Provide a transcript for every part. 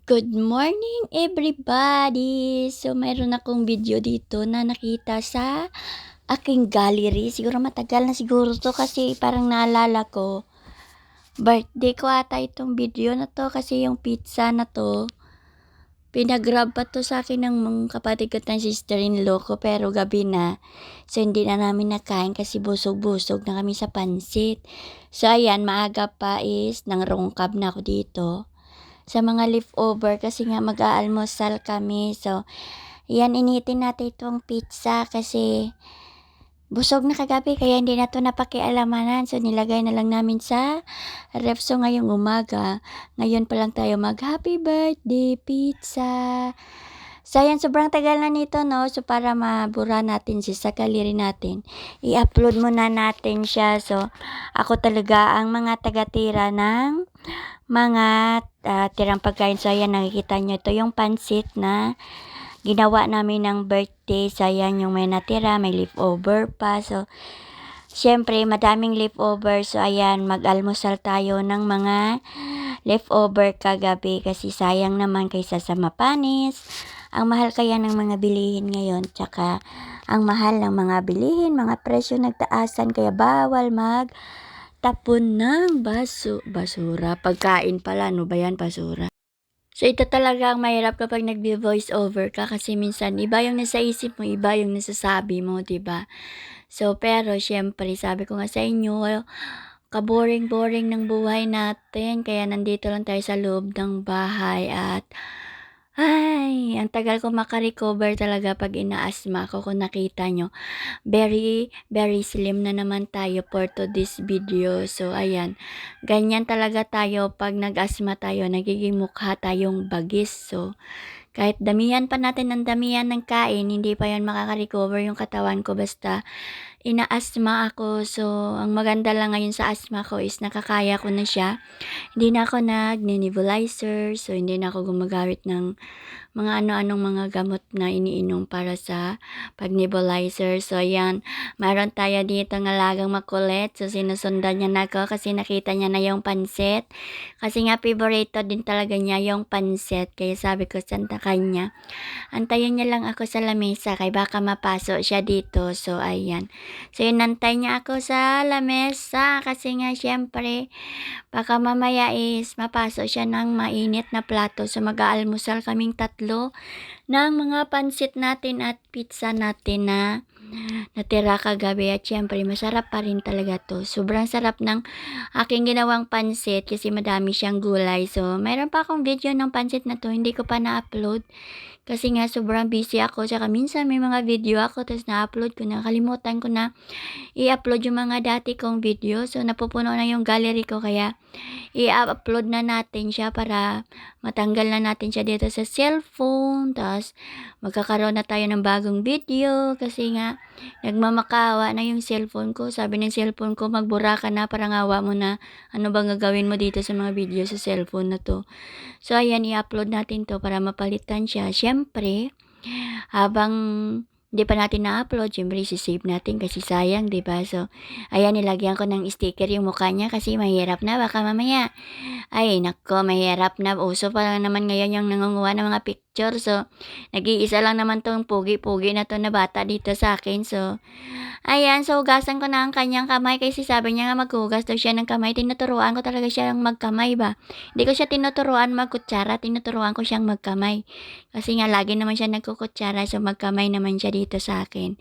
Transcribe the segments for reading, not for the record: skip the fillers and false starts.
Good morning everybody! So, mayroon akong video dito na nakita sa aking gallery. Siguro matagal na siguro to kasi parang naalala ko. Birthday ko ata itong video na to kasi yung pizza na to. Pinagrab pa to sa akin ng mga kapatid ko ng sister-in-law ko pero gabi na. So, hindi na namin nakain kasi busog-busog na kami sa pansit. So, ayan, maaga pa is nangrungkab na ako dito sa mga leftover kasi nga mag-aalmusal kami. So, yan, initin natin itong pizza kasi busog na kagabi kaya hindi na to napakialamanan. So, nilagay na lang namin sa ref. So, ngayong umaga, ngayon pa lang tayo mag-happy birthday pizza. So, ayan, sobrang tagal na nito, no? So, para mabura natin siya sa gallery natin, i-upload muna natin siya. So, ako talaga ang mga taga-tira ng mga tirang pagkain. So, ayan, nakikita nyo, ito yung pansit na ginawa namin ng birthday. So, ayan, yung may natira, may leftover pa. So, syempre, madaming leftover. So, ayan, mag-almusal tayo ng mga leftover kagabi kasi sayang naman kaysa sa mapanis. Ang mahal kaya ng mga bilihin ngayon, tsaka ang mahal ng mga bilihin, mga presyo nagtaasan, kaya bawal tapon ng basura. Pagkain pala, no ba yan, basura? So, ito talaga ang mahirap kapag nagbe-voice over ka kasi minsan iba yung nasa isip mo, iba yung nasasabi mo, 'di ba? So, pero syempre, sabi ko nga sa inyo, kaboring-boring ng buhay natin kaya nandito lang tayo sa loob ng bahay at ay, ang tagal ko maka-recover talaga pag ina-asthma ako kung nakita nyo. Very, very slim na naman tayo for today's video. So, ayan. Ganyan talaga tayo pag nag-asthma tayo. Nagiging mukha tayong bagis. So, kahit damihan pa natin ng damihan ng kain, hindi pa yan makaka-recover yung katawan ko. Basta, ina-asthma ako. So, ang maganda lang ngayon sa asthma ko is nakakaya ko na siya. Hindi na ako nag-nebulizer. So, hindi na ako gumagamit ng mga ano-anong mga gamot na iniinom para sa pag-nebulizer. So, ayan, mayroon tayo dito ng alagang makulit. So, sinusundan niya na ako kasi nakita niya na yung pansit. Kasi nga, favorito din talaga niya yung pansit. Kaya sabi ko sa kanya, antayin niya lang ako sa lamesa kay baka mapaso siya dito. So, ayan. So, inantay niya ako sa lamesa kasi nga, syempre, baka mamaya is mapasok siya ng mainit na plato. So, mag-aalmusal kaming tatlo ng mga pansit natin at pizza natin na natira kagabi. At syempre, masarap pa rin talaga to. Sobrang sarap ng aking ginawang pansit kasi madami siyang gulay. So, mayroon pa akong video ng pansit na to. Hindi ko pa na-upload. Kasi nga, sobrang busy ako. Tsaka minsan may mga video ako tapos na-upload ko na. Kalimutan ko na i-upload yung mga dati kong video. So, napupuno na yung gallery ko kaya i-upload na natin siya para matanggal na natin siya dito sa cellphone. Tapos, magkakaroon na tayo ng bagong video kasi nga, nagmamakawa na yung cellphone ko. Sabi ng cellphone ko, magbura ka na, parang awa mo na. Ano bang gagawin mo dito sa mga video sa cellphone na to? So, ayan, i-upload natin to para mapalitan siya. Siyempre, habang hindi pa natin na-upload, syempre sisave natin kasi sayang, 'di ba? So, ayan, nilagyan ko ng sticker yung mukha niya kasi mahirap na. Baka mamaya, ay nako, mahirap na. Uso pa lang naman ngayon yung nangunguha ng mga picture. So, nag-iisa lang naman tong pugi-pugi na to na bata dito sa akin. So, ayan, so hugasan ko na ang kanyang kamay kasi sabi niya nga maghugas daw siya ng kamay. Tinuturuan ko talaga siyang magkamay ba. Hindi ko siya tinuturuan magkutsara, tinuturuan ko siyang magkamay. Kasi nga lagi naman siya nagkukutsara, so magkamay naman siya dito sa akin.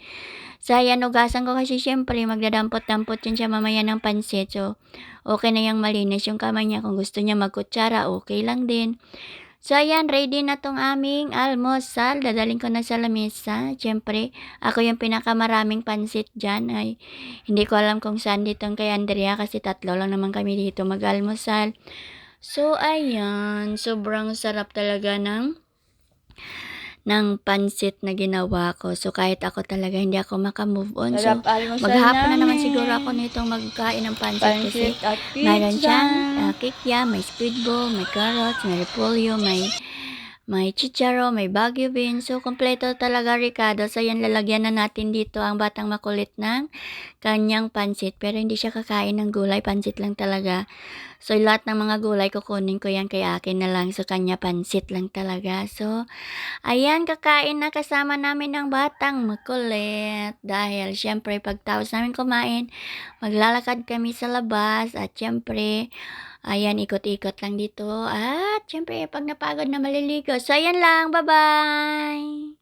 So, ayan, hugasan ko kasi syempre magdadampot-dampot yan siya mamaya ng pansit. So, okay na yung malinis yung kamay niya. Kung gusto niya magkutsara, okay lang din. So, ayan, ready na tong aming almusal. Dadaling ko na sa lamesa. Siyempre, ako yung pinakamaraming pansit dyan. Ay, hindi ko alam kung saan dito kay Andrea kasi tatlo lang naman kami dito mag-almusal. So, ayan, sobrang sarap talaga ng pansit na ginawa ko. So, kahit ako talaga hindi ako maka-move on. So, Sarap almusal maghapon na naman namin. siguro ako nitong magkain ng pansit kasi Pansit at mayroon pizza. siyang kikya, may squid ball, may carrots, may repolyo, may chicharo, may Baguio beans. So, kompleto talaga, Ricardo. So, yan, lalagyan na natin dito ang batang makulit ng kanyang pansit. Pero hindi siya kakain ng gulay, pansit lang talaga. So, lahat ng mga gulay kukunin ko yan kay akin na lang. So, kanya pansit lang talaga. So, ayan, kakain na kasama namin ng batang makulit. Dahil syempre pagtapos namin kumain, maglalakad kami sa labas at syempre, ayan, ikot-ikot lang dito. At syempre, pag napagod na maliligo. So, ayan lang. Bye-bye!